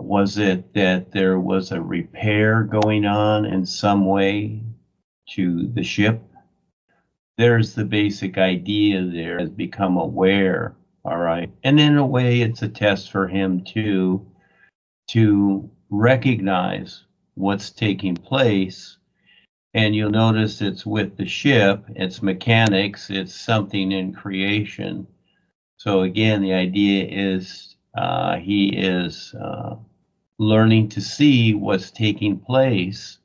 Was it that there was a repair going on in some way to the ship? There's the basic idea there, has become aware, all right? And in a way, it's a test for him too, to recognize what's taking place. And you'll notice it's with the ship, it's mechanics, it's something in creation. So again, the idea is he is learning to see what's taking place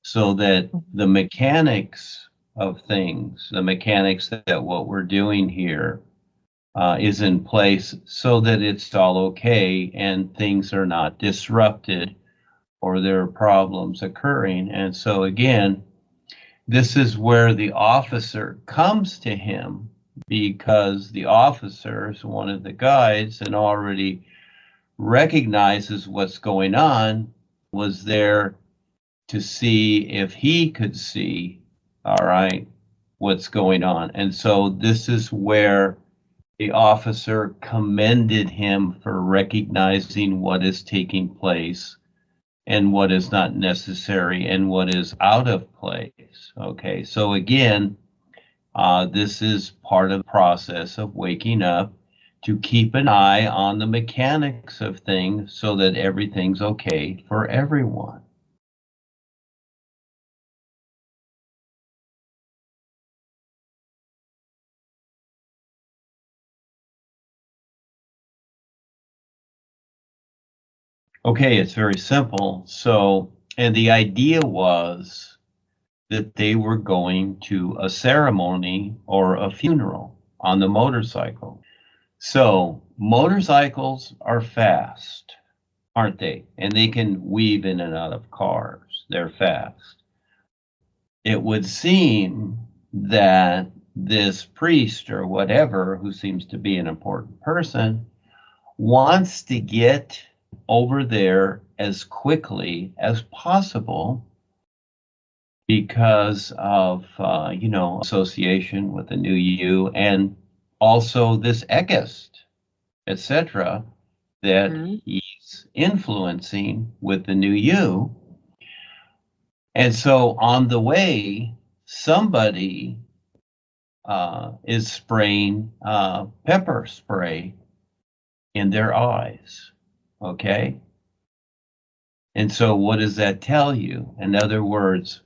so that the mechanics of things, the mechanics that what we're doing here is in place so that it's all okay and things are not disrupted or there are problems occurring. And so again, this is where the officer comes to him, because the officer is one of the guides and already recognizes what's going on, was there to see if he could see, all right, what's going on. And so this is where the officer commended him for recognizing what is taking place and what is not necessary and what is out of place. Okay, so again, this is part of the process of waking up, to keep an eye on the mechanics of things so that everything's okay for everyone. Okay, it's very simple. So, and the idea was that they were going to a ceremony or a funeral on the motorcycle. So motorcycles are fast, aren't they? And they can weave in and out of cars. They're fast. It would seem that this priest or whatever, who seems to be an important person, wants to get over there as quickly as possible because of, association with the new you, and also this Ekist, etc., that he's influencing with the new you. And so on the way, somebody is spraying pepper spray in their eyes, okay? And so what does that tell you? In other words,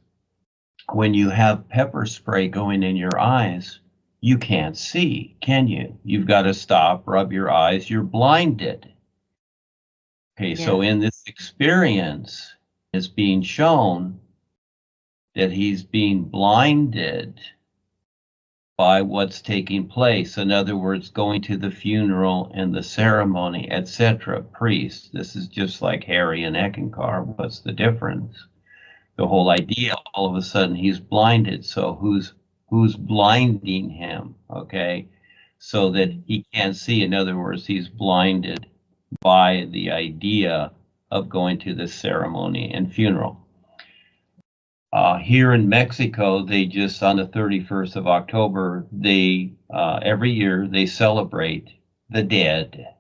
when you have pepper spray going in your eyes, you can't see, can you? You've got to stop, rub your eyes, you're blinded. Okay, yeah. So in this experience, it's being shown that he's being blinded by what's taking place. In other words, going to the funeral and the ceremony, etc. Priest. This is just like Harry and Eckankar. What's the difference? The whole idea, all of a sudden he's blinded. So who's blinding him? Okay, so that he can't see. In other words, he's blinded by the idea of going to the ceremony and funeral. Here in Mexico, they just, on the 31st of October, they every year they celebrate the dead,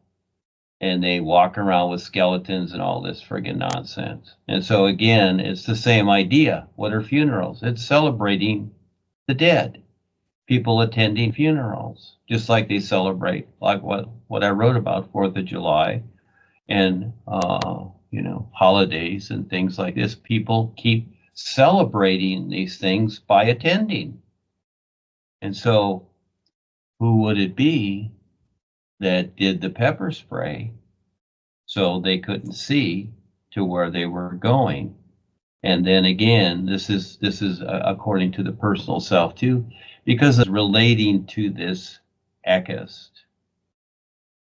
and they walk around with skeletons and all this friggin' nonsense. And so again, it's the same idea. What are funerals? It's celebrating the dead, people attending funerals, just like they celebrate, like what I wrote about, 4th of July, and holidays and things like this. People keep celebrating these things by attending. And so who would it be that did the pepper spray so they couldn't see to where they were going? And then again, this is according to the personal self too, because it's relating to this Ekist.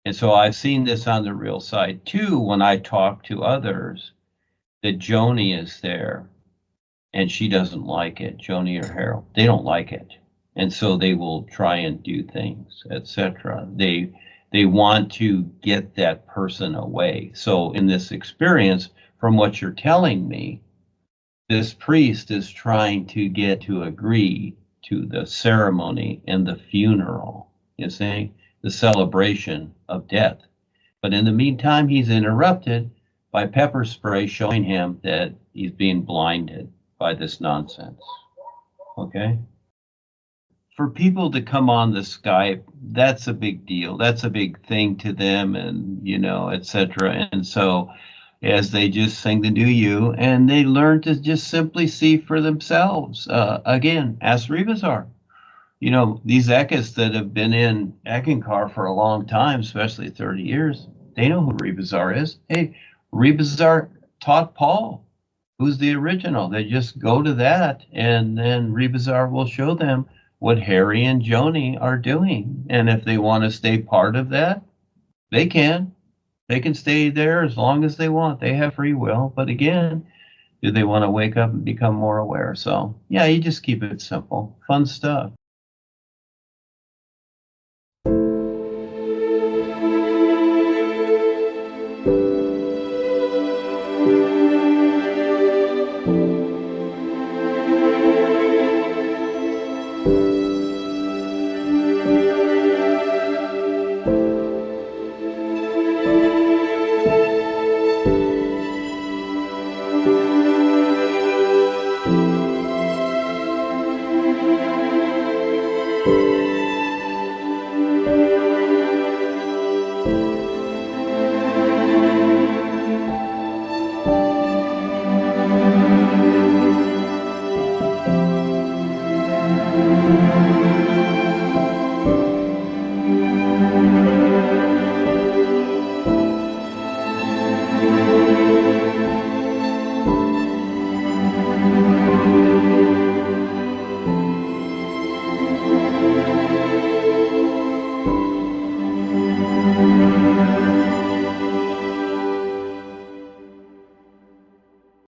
And so I've seen this on the real side too, when I talk to others, that Joni is there and she doesn't like it, Joni or Harold, they don't like it. And so they will try and do things, etc. They want to get that person away. So in this experience, from what you're telling me, this priest is trying to get to agree to the ceremony and the funeral, you see, the celebration of death. But in the meantime, he's interrupted by pepper spray, showing him that he's being blinded by this nonsense. Okay? For people to come on the Skype, that's a big deal. That's a big thing to them, and, you know, etc. And so as they just sing the Do You, and they learn to just simply see for themselves. Again, ask Rebazar. You know, these Ekis that have been in Eckankar for a long time, especially 30 years, they know who Rebazar is. Hey, Rebazar taught Paul, who's the original. They just go to that, and then Rebazar will show them what Harry and Joni are doing. And if they want to stay part of that, they can. They can stay there as long as they want. They have free will. But again, do they want to wake up and become more aware? So, yeah, you just keep it simple. Fun stuff.